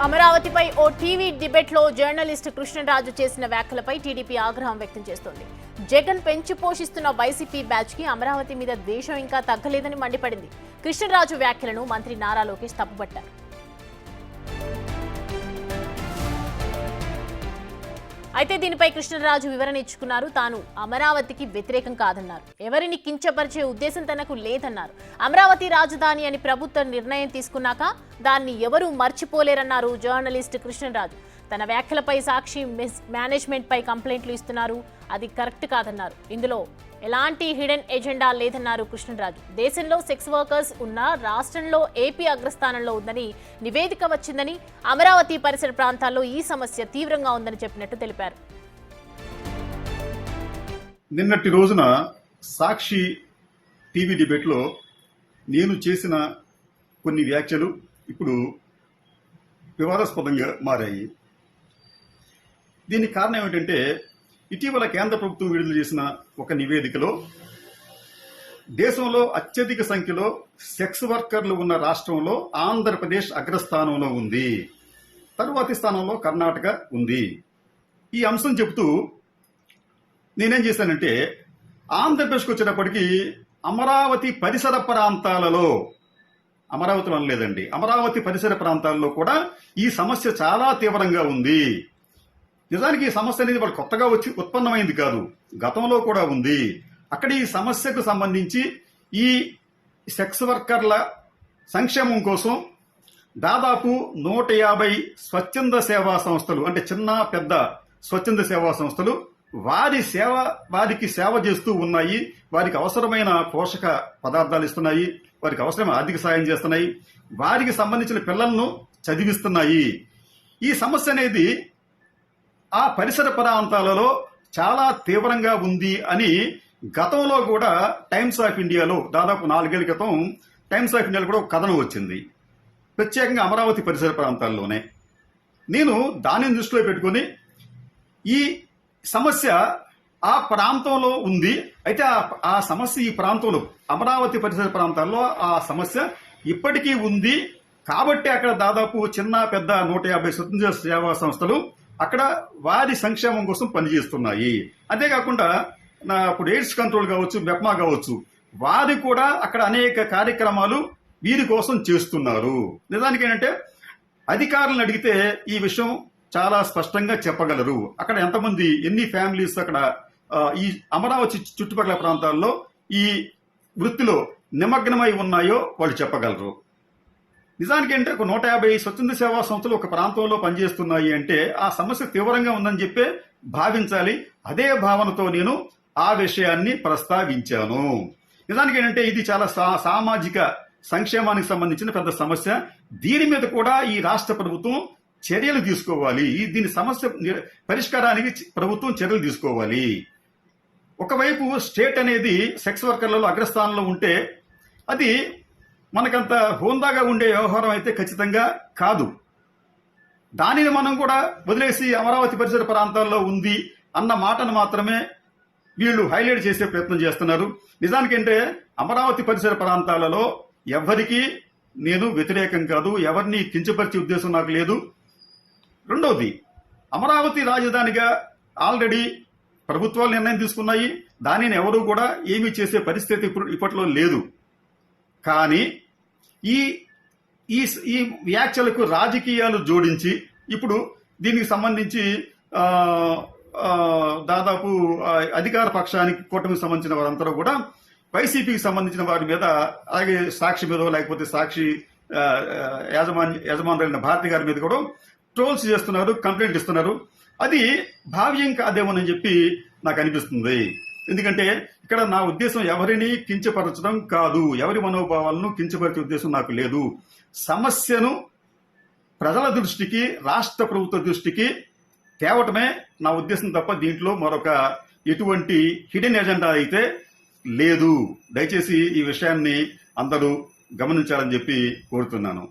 అమరావతిపై ఓ TV డిబేట్లో journalist Krishnaraju చేసిన వ్యాఖ్యలపై టీడీపీ ఆగ్రహం వ్యక్తం చేస్తోంది. జగన్ పెంచి పోషిస్తున్న వైసీపీ బ్యాచ్ కి అమరావతి మీద ద్వేషం ఇంకా తగ్గలేదని మండిపడింది. కృష్ణరాజు వ్యాఖ్యలను మంత్రి నారా లోకేష్ తప్పుపట్టారు. అయితే దీనిపై కృష్ణరాజు వివరణ ఇచ్చుకున్నారు. తాను అమరావతికి వ్యతిరేకం కాదన్నారు. ఎవరిని కించపరిచే ఉద్దేశం తనకు లేదన్నారు. అమరావతి రాజధాని అని ప్రభుత్వం నిర్ణయం తీసుకున్నాక దాన్ని ఎవరూ మర్చిపోలేరన్నారు జర్నలిస్ట్ కృష్ణరాజు. తన వ్యాఖ్యలపై సాక్షి మేనేజ్మెంట్ పై కంప్లైంట్లు ఇస్తున్నారు. అది కరెక్ట్ కాదన్నారు. ఇందులో ఎలాంటి హిడెన్ ఎజెండా లేదన్నారు కృష్ణరాజు. దేశంలో సెక్స్ వర్కర్స్ ఉన్న రాష్ట్రంలో ఏపీ అగ్రస్థానంలో ఉందని నివేదిక వచ్చిందని, అమరావతి పరిసర ప్రాంతాల్లో ఈ సమస్య తీవ్రంగా ఉందని చెప్పినట్టు తెలిపారు. నిన్నటి రోజున సాక్షి టీవీ డిబేట్లో నేను చేసిన కొన్ని వ్యాఖ్యలు ఇప్పుడు వివాదాస్పదంగా మారాయి. దీనికి కారణం ఏమిటంటే, ఇటీవల కేంద్ర ప్రభుత్వం విడుదల చేసిన ఒక నివేదికలో దేశంలో అత్యధిక సంఖ్యలో సెక్స్ వర్కర్లు ఉన్న రాష్ట్రంలో ఆంధ్రప్రదేశ్ అగ్రస్థానంలో ఉంది. తరువాతి స్థానంలో కర్ణాటక ఉంది. ఈ అంశం చెబుతూ నేనేం చేశానంటే, ఆంధ్రప్రదేశ్కి వచ్చేటప్పటికి అమరావతి పరిసర ప్రాంతాలలో, అమరావతిలో లేదండి, అమరావతి పరిసర ప్రాంతాల్లో కూడా ఈ సమస్య చాలా తీవ్రంగా ఉంది. నిజానికి ఈ సమస్య అనేది వాళ్ళు కొత్తగా వచ్చి ఉత్పన్నమైంది కాదు, గతంలో కూడా ఉంది. అక్కడ ఈ సమస్యకు సంబంధించి ఈ సెక్స్ వర్కర్ల సంక్షేమం కోసం దాదాపు 150 స్వచ్ఛంద సేవా సంస్థలు, అంటే చిన్న పెద్ద స్వచ్ఛంద సేవా సంస్థలు వారికి సేవ చేస్తూ ఉన్నాయి. వారికి అవసరమైన పోషక పదార్థాలు ఇస్తున్నాయి, వారికి అవసరమైన ఆర్థిక సాయం చేస్తున్నాయి, వారికి సంబంధించిన పిల్లలను చదివిస్తున్నాయి. ఈ సమస్య అనేది ఆ పరిసర ప్రాంతాలలో చాలా తీవ్రంగా ఉంది అని గతంలో కూడా టైమ్స్ ఆఫ్ ఇండియాలో దాదాపు 4 ఏళ్ల క్రితం టైమ్స్ ఆఫ్ ఇండియాలో కూడా ఒక కథనం వచ్చింది, ప్రత్యేకంగా అమరావతి పరిసర ప్రాంతాల్లోనే. నేను దానిని దృష్టిలో పెట్టుకుని ఈ సమస్య ఆ ప్రాంతంలో ఉంది. అయితే ఆ సమస్య ఈ ప్రాంతంలో అమరావతి పరిసర ప్రాంతాల్లో ఆ సమస్య ఇప్పటికీ ఉంది. కాబట్టి అక్కడ దాదాపు చిన్న పెద్ద 150 స్వతంత్ర సేవా సంస్థలు అక్కడ వారి సంక్షేమం కోసం పనిచేస్తున్నాయి. అంతేకాకుండా ఇప్పుడు ఎయిడ్స్ కంట్రోల్ కావచ్చు, మెప్మా కావచ్చు, వారు కూడా అక్కడ అనేక కార్యక్రమాలు వీరి కోసం చేస్తున్నారు. నిజానికి ఏంటంటే, అధికారులను అడిగితే ఈ విషయం చాలా స్పష్టంగా చెప్పగలరు. అక్కడ ఎంతమంది, ఎన్ని ఫ్యామిలీస్ అక్కడ ఈ అమరావతి చుట్టుపక్కల ప్రాంతాల్లో ఈ వృత్తిలో నిమగ్నమై ఉన్నాయో వాళ్ళు చెప్పగలరు. నిజానికి అంటే ఒక 150 స్వచ్ఛంద సేవా సంస్థలు ఒక ప్రాంతంలో పనిచేస్తున్నాయి అంటే ఆ సమస్య తీవ్రంగా ఉందని చెప్పే భావించాలి. అదే భావనతో నేను ఆ విషయాన్ని ప్రస్తావించాను. నిజానికి ఏంటంటే ఇది చాలా సామాజిక సంక్షేమానికి సంబంధించిన పెద్ద సమస్య. దీని మీద కూడా ఈ రాష్ట్ర ప్రభుత్వం చర్యలు తీసుకోవాలి. దీని సమస్య పరిష్కారానికి ప్రభుత్వం చర్యలు తీసుకోవాలి. ఒకవైపు స్టేట్ అనేది సెక్స్ వర్కర్లలో అగ్రస్థానంలో ఉంటే అది మనకంత హోందాగా ఉండే వ్యవహారం అయితే ఖచ్చితంగా కాదు. దానిని మనం కూడా వదిలేసి అమరావతి పరిసర ప్రాంతాల్లో ఉంది అన్న మాటను మాత్రమే వీళ్ళు హైలైట్ చేసే ప్రయత్నం చేస్తున్నారు. నిజానికంటే అమరావతి పరిసర ప్రాంతాలలో ఎవరికి నేను వ్యతిరేకం కాదు, ఎవరిని కించపరిచే ఉద్దేశం నాకు లేదు. రెండవది, అమరావతి రాజధానిగా ఆల్రెడీ ప్రభుత్వాలు నిర్ణయం తీసుకున్నాయి. దానిని ఎవరూ కూడా ఏమీ చేసే పరిస్థితి ఇప్పట్లో లేదు. కానీ ఈ ఈ వ్యాఖ్యలకు రాజకీయాలు జోడించి ఇప్పుడు దీనికి సంబంధించి దాదాపు అధికార పక్షానికి, కూటమికి సంబంధించిన వారందరూ కూడా వైసీపీకి సంబంధించిన వారి మీద, అలాగే సాక్షి మీద, లేకపోతే సాక్షి యజమానులైన భారతి గారి మీద కూడా ట్రోల్స్ చేస్తున్నారు, కంప్లైంట్ ఇస్తున్నారు. అది భావ్యం కాదేమోనని చెప్పి నాకు అనిపిస్తుంది. ఎందుకంటే ఇక్కడ నా ఉద్దేశం ఎవరిని కించపరచడం కాదు, ఎవరి మనోభావాలను కించపరిచే ఉద్దేశం నాకు లేదు. సమస్యను ప్రజల దృష్టికి, రాష్ట్ర ప్రభుత్వ దృష్టికి తేవటమే నా ఉద్దేశం తప్ప దీంట్లో మరొక ఎటువంటి హిడెన్ ఎజెండా అయితే లేదు. దయచేసి ఈ విషయాన్ని అందరూ గమనించాలని చెప్పి కోరుతున్నాను.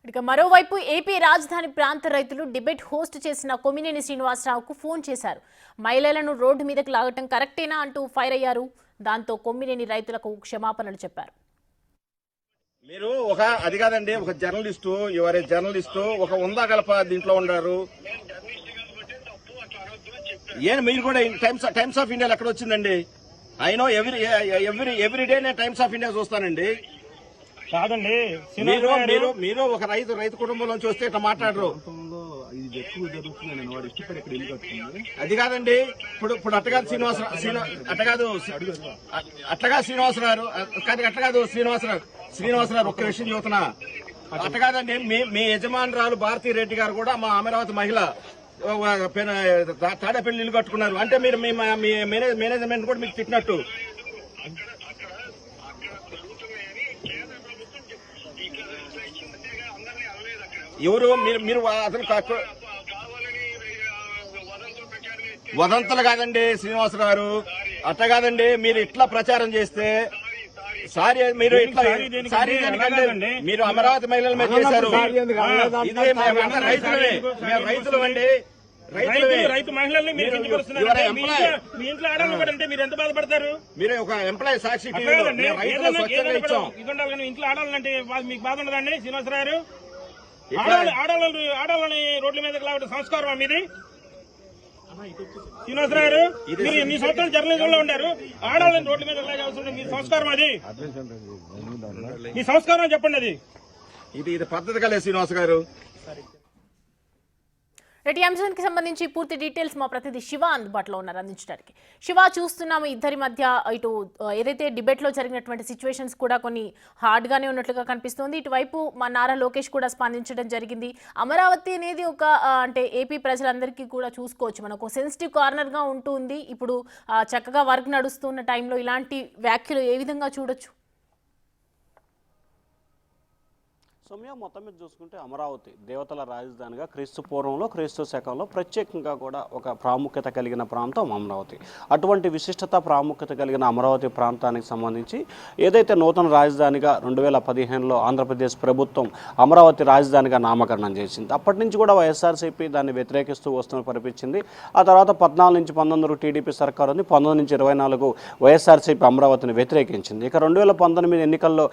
ఇక మరోవైపు ఏపీ రాజధాని ప్రాంత రైతులు డిబేట్ హోస్ట్ చేసిన కొమ్మినేని శ్రీనివాసరావుకు ఫోన్ చేశారు. మహిళలను రోడ్డు మీదకు లాగటం కరెక్టేనా అంటూ ఫైర్ అయ్యారు. దాంతో కొమ్మినేని రైతులకు క్షమాపణలు చెప్పారు. మీరు అది కాదండి, ఒక జర్నలిస్టు, ఎవరే జర్నలిస్టు, ఒక ఉందా గలప దీంట్లో ఉన్నారు. మీరు కూడా టైమ్స్ ఆఫ్ ఇండియాలో ఎక్కడ వచ్చిందండి? ఐ నో ఎవ్రీ డే నేను టైమ్స్ ఆఫ్ ఇండియా చూస్తానండి. కాదండి, మీరు ఒక రైతు కుటుంబంలోంచి వస్తే ఇట్లా మాట్లాడరు. అది కాదండి, ఇప్పుడు అట్టగాదు శ్రీనివాసరావు ఒక్క విషయం చూస్తున్నా. అట్టగాదండి, మీ యజమానురాలు భారతీ రెడ్డి గారు కూడా మా అమరావతి మహిళ తాడేపల్లి ఇల్లు కట్టుకున్నారు. అంటే మీరు మీ మేనేజ్మెంట్ కూడా మీకు తిట్టినట్టు. ఎవరు మీరు అసలు వదంతులు కాదండి శ్రీనివాసరావు గారు, అట్ట కాదండి. మీరు ఇట్లా ప్రచారం చేస్తే మీరు అమరావతి మహిళల మీద చేశారు. ఇది రైతులు అండి, రైతు మహిళల్ని మీరు మీ ఇంట్లో ఆడాలి కూడా అంటే మీరు ఎంత బాధపడతారు? మీరు ఒక ఎంప్లాయీ సాక్షి ఇది ఉండాలి కానీ ఇంట్లో ఆడాలంటే మీకు బాధ ఉండదండి శ్రీనివాసరావు గారు? ఆడాలని రోడ్ల మీద లాగడం సంస్కారం మీది శ్రీనివాసరావు గారు? మీరు మీ సంవత్సరాలు జర్నలిజంలో ఉండారు, ఆడాలని రోడ్ల మీద లాగాల్సి మీ సంస్కారం అది? మీ సంస్కారం చెప్పండి. అది ఇది పద్ధతి కలే శ్రీనివాస్ గారు. ఈ అంశానికి సంబంధించి పూర్తి డీటెయిల్స్ మా ప్రతినిధి శివ అందుబాటులో ఉన్నారు అందించడానికి. శివ, చూస్తున్నాము ఇద్దరి మధ్య ఇటు ఏదైతే డిబేట్లో జరిగినటువంటి సిచ్యువేషన్స్ కూడా కొన్ని హార్డ్గానే ఉన్నట్లుగా కనిపిస్తోంది. ఇటువైపు మా నారా లోకేష్ కూడా స్పందించడం జరిగింది. అమరావతి అనేది ఒక అంటే ఏపీ ప్రజలందరికీ కూడా చూసుకోవచ్చు, మనకు ఒక సెన్సిటివ్ కార్నర్గా ఉంటుంది. ఇప్పుడు చక్కగా వర్క్ నడుస్తున్న టైంలో ఇలాంటి వ్యాఖ్యలు ఏ విధంగా చూడొచ్చు? సౌమ్య, మొత్తం మీద చూసుకుంటే అమరావతి దేవతల రాజధానిగా క్రీస్తు పూర్వంలో క్రీస్తు శకంలో ప్రత్యేకంగా కూడా ఒక ప్రాముఖ్యత కలిగిన ప్రాంతం అమరావతి. అటువంటి విశిష్టత ప్రాముఖ్యత కలిగిన అమరావతి ప్రాంతానికి సంబంధించి ఏదైతే నూతన రాజధానిగా 2015లో ఆంధ్రప్రదేశ్ ప్రభుత్వం అమరావతి రాజధానిగా నామకరణం చేసింది, అప్పటి నుంచి కూడా వైఎస్ఆర్సీపీ దాన్ని వ్యతిరేకిస్తూ వస్తున్న పరిపించింది. ఆ తర్వాత 14 నుంచి 19 టీడీపీ సర్కారు ఉంది, 19 నుంచి 24 వైఎస్ఆర్సీపీ అమరావతిని వ్యతిరేకించింది. ఇక 2019 ఎన్నికల్లో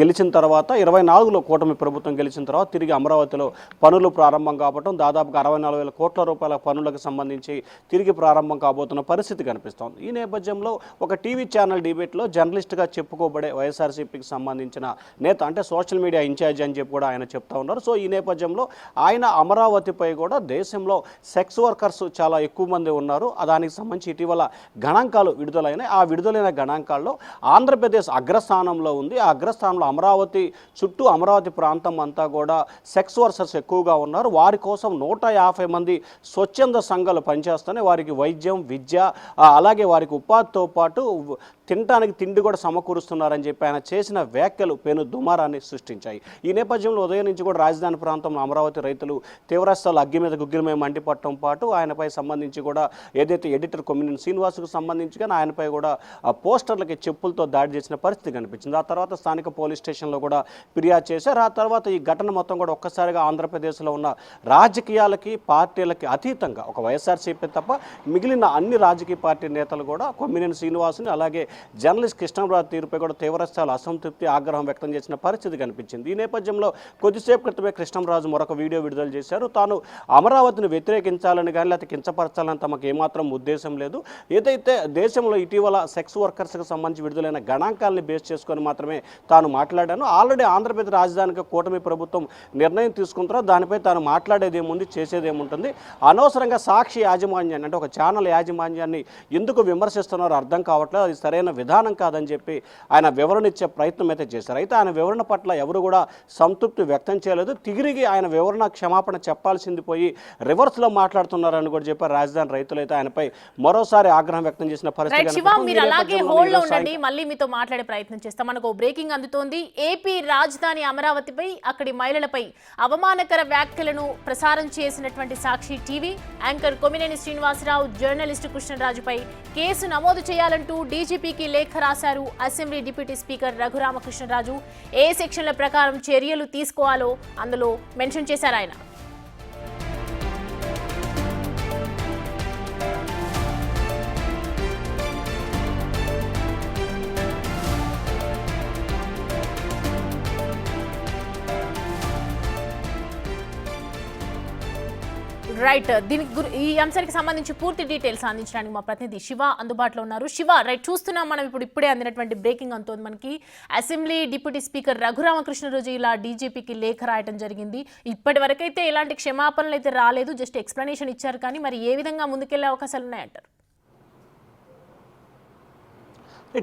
గెలిచిన తర్వాత 24లో కూటమి ప్రభుత్వం గెలిచిన తర్వాత తిరిగి అమరావతిలో పనులు ప్రారంభం కావటం, దాదాపుగా 64,000 కోట్ల రూపాయల పనులకు సంబంధించి తిరిగి ప్రారంభం కాబోతున్న పరిస్థితి కనిపిస్తోంది. ఈ నేపథ్యంలో ఒక టీవీ ఛానల్ డిబేట్లో జర్నలిస్ట్గా చెప్పుకోబడే వైఎస్ఆర్సీపీకి సంబంధించిన నేత, అంటే సోషల్ మీడియా ఇన్ఛార్జ్ అని చెప్పి కూడా ఆయన చెప్తా ఉన్నారు. సో ఈ నేపథ్యంలో ఆయన అమరావతిపై కూడా దేశంలో సెక్స్ వర్కర్స్ చాలా ఎక్కువ మంది ఉన్నారు, దానికి సంబంధించి ఇటీవల గణాంకాలు విడుదలైనాయి. ఆ విడుదలైన గణాంకాల్లో ఆంధ్రప్రదేశ్ అగ్రస్థానంలో ఉంది. ఆ అగ్రస్థానంలో అమరావతి చుట్టూ అమరావతి ప్రాంతం అంతా కూడా సెక్స్ వర్కర్స్ ఎక్కువగా ఉన్నారు. వారి కోసం 150 మంది స్వచ్ఛంద సంఘాలు పనిచేస్తూనే వారికి వైద్యం, విద్య, అలాగే వారికి ఉపాధితో పాటు తినడానికి తిండి కూడా సమకూరుస్తున్నారని చెప్పి ఆయన చేసిన వ్యాఖ్యలు పెను దుమారాన్ని సృష్టించాయి. ఈ నేపథ్యంలో ఉదయం నుంచి కూడా రాజధాని ప్రాంతంలో అమరావతి రైతులు తీవ్రస్థాయిలో అగ్గి మీద గుగ్గిలమే మండిపట్టడం పాటు ఆయనపై సంబంధించి కూడా ఏదైతే ఎడిటర్ కొమ్మినేని శ్రీనివాసుకు సంబంధించి కానీ ఆయనపై కూడా పోస్టర్లకి చెప్పులతో దాడి చేసిన పరిస్థితి కనిపించింది. ఆ తర్వాత స్థానిక పోలీస్ స్టేషన్లో కూడా ఫిర్యాదు చేశారు. ఆ తర్వాత ఈ ఘటన మొత్తం కూడా ఒక్కసారిగా ఆంధ్రప్రదేశ్లో ఉన్న రాజకీయాలకి పార్టీలకి అతీతంగా ఒక వైఎస్ఆర్సీపీ తప్ప మిగిలిన అన్ని రాజకీయ పార్టీ నేతలు కూడా కొమ్మినేని శ్రీనివాసుని అలాగే జర్నలిస్ట్ కృష్ణంరాజు తీరుపై కూడా తీవ్రస్థాయిలో అసంతృప్తి, ఆగ్రహం వ్యక్తం చేసిన పరిస్థితి కనిపించింది. ఈ నేపథ్యంలో కొద్దిసేపు క్రితమే కృష్ణంరాజు మరొక వీడియో విడుదల చేశారు. తాను అమరావతిని వ్యతిరేకించాలని కానీ లేకపోతే కించపరచాలని తమకు ఏమాత్రం ఉద్దేశం లేదు. ఏదైతే దేశంలో ఇటీవల సెక్స్ వర్కర్స్కి సంబంధించి విడుదలైన గణాంకాలని బేస్ చేసుకొని మాత్రమే తాను మాట్లాడాను. ఆల్రెడీ ఆంధ్రప్రదేశ్ రాజధానికి కూటమి ప్రభుత్వం నిర్ణయం తీసుకుంటారో దానిపై తాను మాట్లాడేది ఏముంది, చేసేది ఏముంటుంది, అనవసరంగా సాక్షి యాజమాన్యాన్ని అంటే ఒక ఛానల్ యాజమాన్యాన్ని ఎందుకు విమర్శిస్తున్నారో అర్థం కావట్లేదు, అది సరైన విధానం కాదని చెప్పి ఆయన వివరణ ఇచ్చే ప్రయత్నం అయితే చేశారు. అయితే ఆయన వివరణ పట్ల ఎవరు కూడా సంతృప్తి వ్యక్తం చేయలేదు. తిరిగి ఆయన వివరణ క్షమాపణ చెప్పాల్సింది పోయి రివర్స్లో మాట్లాడుతున్నారని కూడా చెప్పారు. రాజధాని రైతులు అయితే ఆయనపై మరోసారి ఆగ్రహం వ్యక్తం చేసిన పరిస్థితి. మళ్ళీ మీతో మాట్లాడే ప్రయత్నం చేస్తాం. మనకు బ్రేకింగ్ అందుతోంది. ఏపీ రాజధాని అమరావతిపై అక్కడి మహిళలపై అవమానకర వ్యాఖ్యలను ప్రసారం చేసినటువంటి Sakshi TV anchor Kommineni Srinivasarao, journalist కృష్ణరాజుపై కేసు నమోదు చేయాలంటూ డీజీపీకి లేఖ రాశారు అసెంబ్లీ డిప్యూటీ స్పీకర్ రఘురామకృష్ణరాజు. ఏ సెక్షన్ల ప్రకారం చర్యలు తీసుకోవాలో అందులో మెన్షన్ చేశారు ఆయన. రైట్, ఈ అంశానికి సంబంధించి పూర్తి డీటెయిల్స్ అందించడానికి మా ప్రతినిధి శివ అందుబాటులో ఉన్నారు. శివ, రైట్, చూస్తున్నాం మనం ఇప్పుడే అందినటువంటి బ్రేకింగ్ అంతోంది మనకి. అసెంబ్లీ డిప్యూటీ స్పీకర్ రఘురామకృష్ణరాజు ఇలా డీజీపీకి లేఖ రాయటం జరిగింది. ఇప్పటి వరకైతే ఎలాంటి క్షమాపణలు అయితే రాలేదు, జస్ట్ ఎక్స్ప్లెనేషన్ ఇచ్చారు. కానీ మరి ఏ విధంగా ముందుకెళ్లే అవకాశాలు ఉన్నాయంటారు?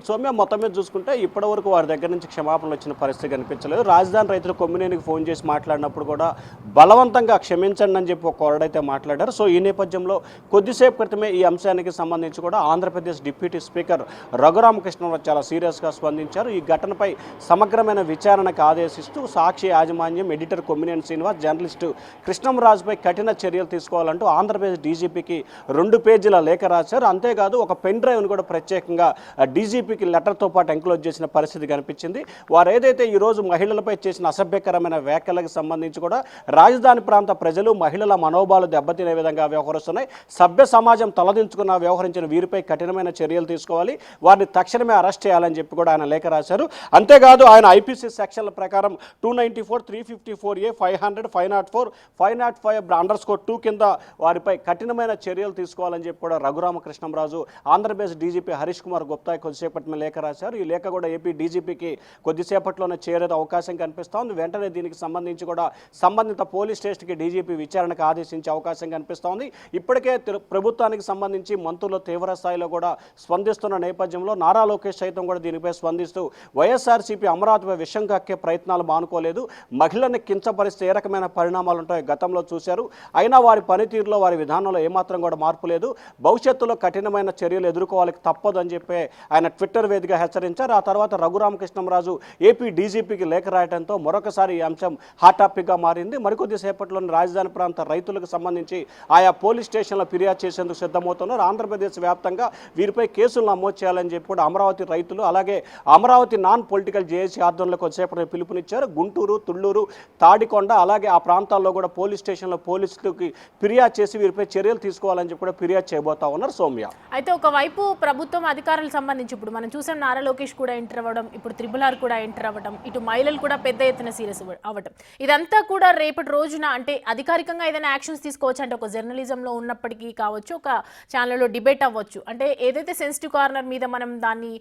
సౌమ్య, మొత్తం మీద చూసుకుంటే ఇప్పటివరకు వారి దగ్గర నుంచి క్షమాపణలు వచ్చిన పరిస్థితి కనిపించలేదు. రాజధాని రైతులు కొమ్మినేనికి ఫోన్ చేసి మాట్లాడినప్పుడు కూడా బలవంతంగా క్షమించండి అని చెప్పి ఒక వర్డ్ మాట్లాడారు. సో ఈ నేపథ్యంలో కొద్దిసేపు క్రితమే ఈ అంశానికి సంబంధించి కూడా ఆంధ్రప్రదేశ్ డిప్యూటీ స్పీకర్ రఘురామకృష్ణరాజు చాలా సీరియస్గా స్పందించారు. ఈ ఘటనపై సమగ్రమైన విచారణకు ఆదేశిస్తూ సాక్షి యాజమాన్యం, ఎడిటర్ కొమ్మినేని శ్రీనివాస్, జర్నలిస్టు కృష్ణంరాజుపై కఠిన చర్యలు తీసుకోవాలంటూ ఆంధ్రప్రదేశ్ డీజీపీకి 2 పేజీల లేఖ రాశారు. అంతేకాదు ఒక పెన్ డ్రైవ్ను కూడా ప్రత్యేకంగా డీజీపీకి లెటర్తో పాటు ఎంక్లోజ్ చేసిన పరిస్థితి కనిపించింది. వారు ఏదైతే ఈరోజు మహిళలపై చేసిన అసభ్యకరమైన వ్యాఖ్యలకు సంబంధించి కూడా రాజధాని ప్రాంత ప్రజలు, మహిళల మనోభావాలు దెబ్బతినే విధంగా వ్యవహరిస్తున్నాయి. సభ్య సమాజం తలదించుకున్న వ్యవహరించిన వీరిపై కఠినమైన చర్యలు తీసుకోవాలి, వారిని తక్షణమే అరెస్ట్ చేయాలని చెప్పి కూడా ఆయన లేఖ రాశారు. అంతేకాదు ఆయన ఐపీసీ సెక్షన్ల ప్రకారం 294, 354A, 500, 504, 505(2) కింద వారిపై కఠినమైన చర్యలు తీసుకోవాలని చెప్పి కూడా రఘురామకృష్ణరాజు ఆంధ్రప్రదేశ్ డీజీపీ హరీష్ కుమార్ గుప్తా కొద్దిసేపటి లేఖ రాశారు. ఈ లేఖ కూడా ఏపీ డీజీపీకి కొద్దిసేపట్లోనే చేరే అవకాశం కనిపిస్తోంది. వెంటనే దీనికి సంబంధించి కూడా సంబంధిత పోలీస్ స్టేషన్కి డీజీపీ విచారణకు ఆదేశించే అవకాశం కనిపిస్తోంది. ఇప్పటికే ప్రభుత్వానికి సంబంధించి మంత్రులు తీవ్ర స్థాయిలో కూడా స్పందిస్తున్న నేపథ్యంలో నారా లోకేష్ సైతం కూడా దీనిపై స్పందిస్తూ వైఎస్ఆర్సీపీ అమరావతిపై విషం కక్కే ప్రయత్నాలు మానుకోలేదు, మహిళల్ని కించపరిస్తే ఏ రకమైన పరిణామాలు ఉంటాయో గతంలో చూశారు, అయినా వారి పనితీరులో, వారి విధానంలో ఏమాత్రం కూడా మార్పు లేదు, భవిష్యత్తులో కఠినమైన చర్యలు ఎదుర్కోవాలి తప్పదు అని చెప్పి ఆయన ట్విట్టర్ వేదికగా హెచ్చరించారు. ఆ తర్వాత రఘురామకృష్ణరాజు ఏపీ డీజీపీకి లేఖ రాయడంతో మరొకసారి ఈ అంశం హాట్ టాపిక్గా మారింది. మరికొద్ది సేపట్లోని రాజధాని ప్రాంత రైతులకు సంబంధించి ఆయా పోలీస్ స్టేషన్లో ఫిర్యాదు చేసేందుకు సిద్ధమవుతున్నారు. ఆంధ్రప్రదేశ్ వ్యాప్తంగా వీరిపై కేసులు నమోదు చేయాలని చెప్పి కూడా అమరావతి రైతులు, అలాగే అమరావతి నాన్ పొలిటికల్ జేఏసీ ఆధ్వర్యంలో కొద్దిసేపటి పిలుపునిచ్చారు. గుంటూరు, తుళ్లూరు, తాడికొండ, అలాగే ఆ ప్రాంతాల్లో కూడా పోలీస్ స్టేషన్లో పోలీసులకి ఫిర్యాదు చేసి వీరిపై చర్యలు తీసుకోవాలని చెప్పి కూడా ఫిర్యాదు చేయబోతా ఉన్నారు. సౌమ్య, అయితే ఒకవైపు ప్రభుత్వం అధికారులకు సంబంధించి ఇప్పుడు మనం చూసాం, నారా లోకేష్ కూడా ఎంటర్ అవ్వడం, ఇప్పుడు RRR కూడా ఎంటర్ అవ్వడం, ఇటు మహిళలు కూడా పెద్ద ఎత్తున సీరియస్ అవ్వడం, ఇదంతా కూడా రేపటి రోజున అంటే అధికారికంగా ఏదైనా యాక్షన్స్ తీసుకోవచ్చు అంటే ఒక జర్నలిజంలో ఉన్నప్పటికీ కావచ్చు, ఒక ఛానల్లో డిబేట్ అవ్వచ్చు, అంటే ఏదైతే సెన్సిటివ్ కార్నర్ మీద మనం దాన్ని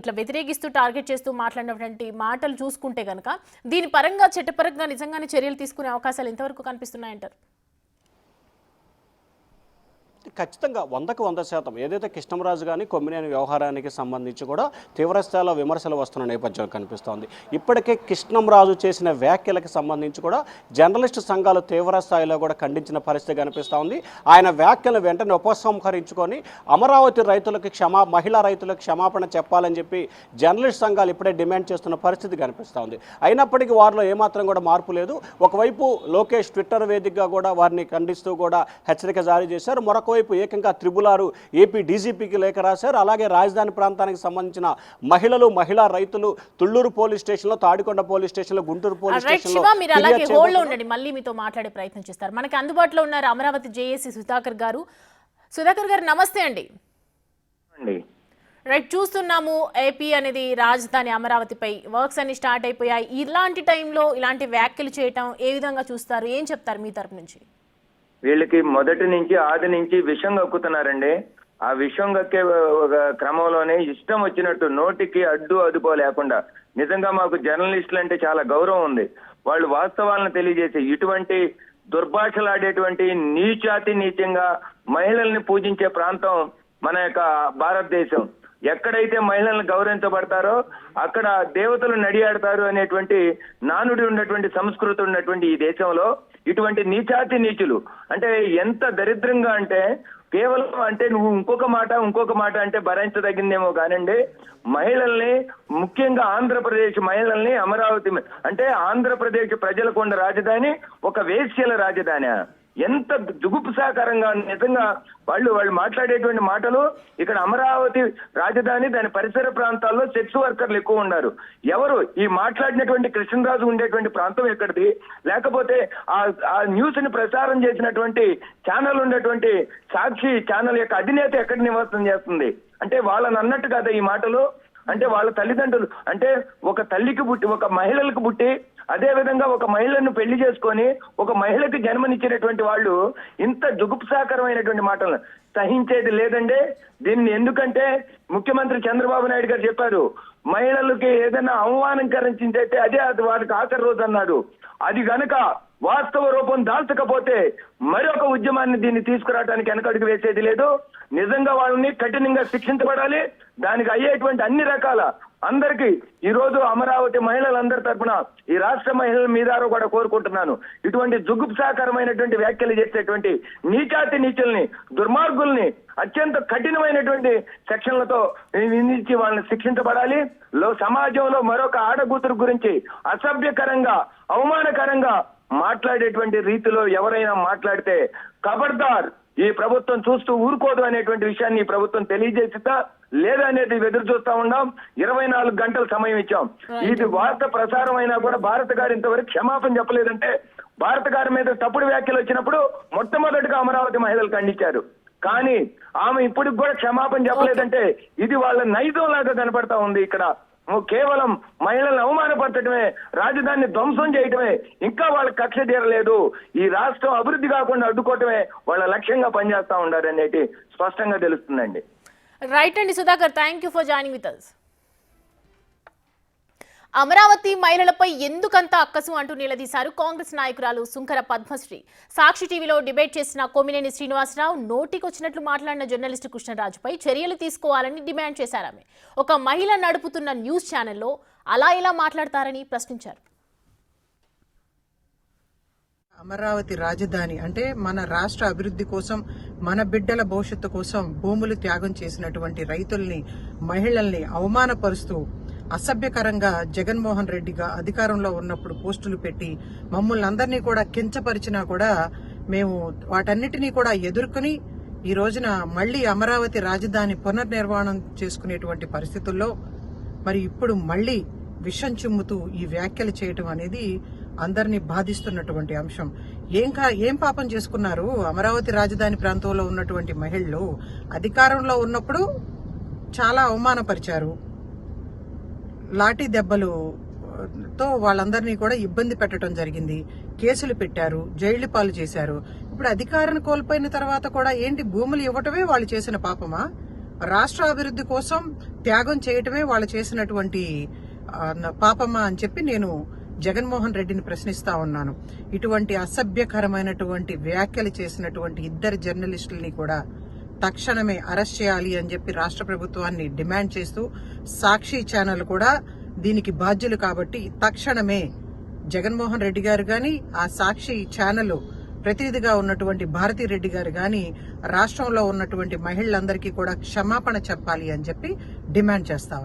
ఇట్లా వ్యతిరేకిస్తూ టార్గెట్ చేస్తూ మాట్లాడినటువంటి మాటలు చూసుకుంటే కనుక దీని పరంగా చట్టపరంగా నిజంగానే చర్యలు తీసుకునే అవకాశాలు ఎంతవరకు కనిపిస్తున్నాయంటారు? ఖచ్చితంగా 100కు 100% ఏదైతే కృష్ణంరాజు కానీ కొమ్మినేని వ్యవహారానికి సంబంధించి కూడా తీవ్రస్థాయిలో విమర్శలు వస్తున్న నేపథ్యం కనిపిస్తోంది. ఇప్పటికే కృష్ణంరాజు చేసిన వ్యాఖ్యలకు సంబంధించి కూడా జర్నలిస్టు సంఘాలు తీవ్రస్థాయిలో కూడా ఖండించిన పరిస్థితి కనిపిస్తోంది. ఆయన వ్యాఖ్యలు వెంటనే ఉపసంహరించుకొని అమరావతి రైతులకు మహిళా రైతులకు క్షమాపణ చెప్పాలని చెప్పి జర్నలిస్ట్ సంఘాలు ఇప్పుడే డిమాండ్ చేస్తున్న పరిస్థితి కనిపిస్తోంది. అయినప్పటికీ వారిలో ఏమాత్రం కూడా మార్పు లేదు. ఒకవైపు లోకేష్ ట్విట్టర్ వేదికగా కూడా వారిని ఖండిస్తూ కూడా హెచ్చరిక జారీ చేశారు. మరొక వైపు ఏకంగా RRR ఏపీ డీజీపీకి లేఖ రాశారు. అలాగే రాజధాని ప్రాంతానికి సంబంధించిన మహిళలు, మహిళా రైతులు తుళ్లూరు పోలీస్ స్టేషన్లో, తాడికొండ పోలీస్ స్టేషన్లో, గుంటూరు పోలీస్ స్టేషన్లో మళ్ళీ మీతో మాట్లాడే ప్రయత్నం చేస్తారు. మనకి అందుబాటులో ఉన్నారు అమరావతి జేఏసీ సుధాకర్ గారు. సుధాకర్ గారు నమస్తే అండి. రైట్, చూస్తున్నాము ఏపీ అనేది రాజధాని అమరావతిపై వర్క్స్ అన్ని స్టార్ట్ అయిపోయాయి. ఇలాంటి టైంలో ఇలాంటి వ్యాఖ్యలు చేయటం ఏ విధంగా చూస్తారు, ఏం చెప్తారు మీ తరపు నుంచి? వీళ్ళకి మొదటి నుంచి ఆది నుంచి విషం కక్కుతున్నారండి. ఆ విషం కక్కే క్రమంలోనే ఇష్టం వచ్చినట్టు నోటికి అడ్డు అదుపో లేకుండా, నిజంగా మాకు జర్నలిస్టులు అంటే చాలా గౌరవం ఉంది, వాళ్ళు వాస్తవాలను తెలియజేసి ఇటువంటి దుర్భాషలాడేటువంటి నీచాంగా మహిళల్ని పూజించే ప్రాంతం మన యొక్క భారతదేశం. ఎక్కడైతే మహిళలను గౌరవించబడతారో అక్కడ దేవతలు నడియాడతారు అనేటువంటి నానుడి ఉన్నటువంటి సంస్కృతి ఉన్నటువంటి ఈ దేశంలో ఇటువంటి నీచులు అంటే ఎంత దరిద్రంగా అంటే కేవలం అంటే నువ్వు ఇంకొక మాట అంటే భరించదగిందేమో కానండి, మహిళల్ని ముఖ్యంగా ఆంధ్రప్రదేశ్ మహిళల్ని అమరావతి అంటే ఆంధ్రప్రదేశ్ ప్రజలకు ఉన్న రాజధాని ఒక వేశ్యల రాజధాని. ఎంత జుగుప్సాకరంగా నిజంగా వాళ్ళు మాట్లాడేటువంటి మాటలు. ఇక్కడ అమరావతి రాజధాని, దాని పరిసర ప్రాంతాల్లో సెక్స్ వర్కర్లు ఎక్కువ ఉన్నారు. ఎవరు ఈ మాట్లాడినటువంటి కృష్ణరాజు ఉండేటువంటి ప్రాంతం ఎక్కడిది, లేకపోతే ఆ న్యూస్ ని ప్రసారం చేసినటువంటి ఛానల్ ఉన్నటువంటి సాక్షి ఛానల్ యొక్క అధినేత ఎక్కడ నివాసం చేస్తుంది అంటే వాళ్ళని అన్నట్టు కదా ఈ మాటలు. అంటే వాళ్ళ తల్లిదండ్రులు అంటే ఒక తల్లికి పుట్టి, ఒక మహిళలకు పుట్టి అదే విధంగా ఒక మహిళను పెళ్లి చేసుకొని ఒక మహిళకి జన్మనిచ్చినటువంటి వాళ్ళు ఇంత జుగుప్సాకరమైనటువంటి మాటలు సహించేది లేదండి. దీన్ని ఎందుకంటే ముఖ్యమంత్రి చంద్రబాబు నాయుడు గారు చెప్పారు, మహిళలకి ఏదైనా అవమానకరించిందైతే అదే అది వారికి ఆఖరి రోజు అన్నాడు. అది గనక వాస్తవ రూపం దాల్చకపోతే మరొక ఉద్యమాన్ని దీన్ని తీసుకురావడానికి వెనకడుగు వేసేది లేదు. నిజంగా వాళ్ళని కఠినంగా శిక్షించబడాలి. దానికి అయ్యేటువంటి అన్ని రకాల అందరికీ ఈ రోజు అమరావతి మహిళలందరి తరఫున ఈ రాష్ట్ర మహిళల మీద కూడా కోరుకుంటున్నాను, ఇటువంటి జుగుప్సాకరమైనటువంటి వ్యాఖ్యలు చేసేటువంటి నీచాతి నీచుల్ని, దుర్మార్గుల్ని అత్యంత కఠినమైనటువంటి సెక్షన్లతో విధించి వాళ్ళని శిక్షించబడాలి. సమాజంలో మరొక ఆడకూతురు గురించి అసభ్యకరంగా, అవమానకరంగా మాట్లాడేటువంటి రీతిలో ఎవరైనా మాట్లాడితే ఖబర్దార్, ఈ ప్రభుత్వం చూస్తూ ఊరుకోదు అనేటువంటి విషయాన్ని ఈ ప్రభుత్వం తెలియజేసిందా లేదా అనేది ఎదురు చూస్తా ఉన్నాం. 24 గంటల సమయం ఇచ్చాం. ఇది వార్త ప్రసారం అయినా కూడా భారత గారు ఇంతవరకు క్షమాపణ చెప్పలేదంటే, భారత గారి మీద తప్పుడు వ్యాఖ్యలు వచ్చినప్పుడు మొట్టమొదటిగా అమరావతి మహిళలు ఖండించారు. కానీ ఆమె ఇప్పటికి కూడా క్షమాపణ చెప్పలేదంటే ఇది వాళ్ళ నైజం లాగా కనపడతా ఉంది. ఇక్కడ కేవలం మహిళలను అవమానపరచడమే, రాజధానిని ధ్వంసం చేయటమే ఇంకా వాళ్ళ కక్ష తీరలేదు. ఈ రాష్ట్రం అభివృద్ధి కాకుండా అడ్డుకోవటమే వాళ్ళ లక్ష్యంగా పనిచేస్తా ఉండారు అనేది స్పష్టంగా తెలుస్తుందండి. రైట్ అండి Sudhakar, thank you for joining with us. Amaravati మహిళలపై ఎందుకంత అక్కసు అంటూ నిలదీశారు కాంగ్రెస్ నాయకురాలు సుంకర పద్మశ్రీ. సాక్షి టీవీలో డిబేట్ చేసిన కొమ్మినేని శ్రీనివాసరావు నోటికొచ్చినట్లు మాట్లాడిన జర్నలిస్టు కృష్ణరాజుపై చర్యలు తీసుకోవాలని డిమాండ్ చేశారు. ఆమె ఒక మహిళ నడుపుతున్న న్యూస్ ఛానల్లో అలా ఇలా మాట్లాడతారని ప్రశ్నించారు. అమరావతి రాజధాని అంటే మన రాష్ట్ర అభివృద్ధి కోసం, మన బిడ్డల భవిష్యత్తు కోసం భూములు త్యాగం చేసినటువంటి రైతుల్ని, మహిళల్ని అవమానపరుస్తూ అసభ్యకరంగా జగన్మోహన్ రెడ్డిగా అధికారంలో ఉన్నప్పుడు పోస్టులు పెట్టి మమ్మల్ని అందరినీ కూడా కించపరిచినా కూడా మేము వాటన్నిటినీ కూడా ఎదుర్కొని ఈ రోజున మళ్లీ అమరావతి రాజధాని పునర్నిర్మాణం చేసుకునేటువంటి పరిస్థితుల్లో మరి ఇప్పుడు మళ్లీ విషం చిమ్ముతూ ఈ వ్యాఖ్యలు చేయటం అనేది అందరినీ బాధిస్తున్నటువంటి అంశం. ఏం పాపం చేసుకున్నారు? అమరావతి రాజధాని ప్రాంతంలో ఉన్నటువంటి మహిళలు అధికారంలో ఉన్నప్పుడు చాలా అవమానపరిచారు, లాఠీ దెబ్బలుతో వాళ్ళందరినీ కూడా ఇబ్బంది పెట్టడం జరిగింది, కేసులు పెట్టారు, జైళ్లు పాలు చేశారు. ఇప్పుడు అధికారాన్ని కోల్పోయిన తర్వాత కూడా ఏంటి, భూములు ఇవ్వటమే వాళ్ళు చేసిన పాపమా? రాష్ట్ర అభివృద్ధి కోసం త్యాగం చేయటమే వాళ్ళు చేసినటువంటి పాపమా అని చెప్పి నేను జగన్మోహన్ రెడ్డిని ప్రశ్నిస్తా ఉన్నాను. ఇటువంటి అసభ్యకరమైనటువంటి వ్యాఖ్యలు చేసినటువంటి ఇద్దరు జర్నలిస్టులని కూడా తక్షణమే అరెస్ట్ చేయాలి అని చెప్పి రాష్ట్ర ప్రభుత్వాన్ని డిమాండ్ చేస్తూ, సాక్షి ఛానల్ కూడా దీనికి బాధ్యులు కాబట్టి తక్షణమే జగన్మోహన్ రెడ్డి గారు గాని, ఆ సాక్షి ఛానల్ ప్రతినిధిగా ఉన్నటువంటి భారతీ రెడ్డి గారు గాని రాష్ట్రంలో ఉన్నటువంటి మహిళలందరికీ కూడా క్షమాపణ చెప్పాలి అని చెప్పి డిమాండ్ చేస్తా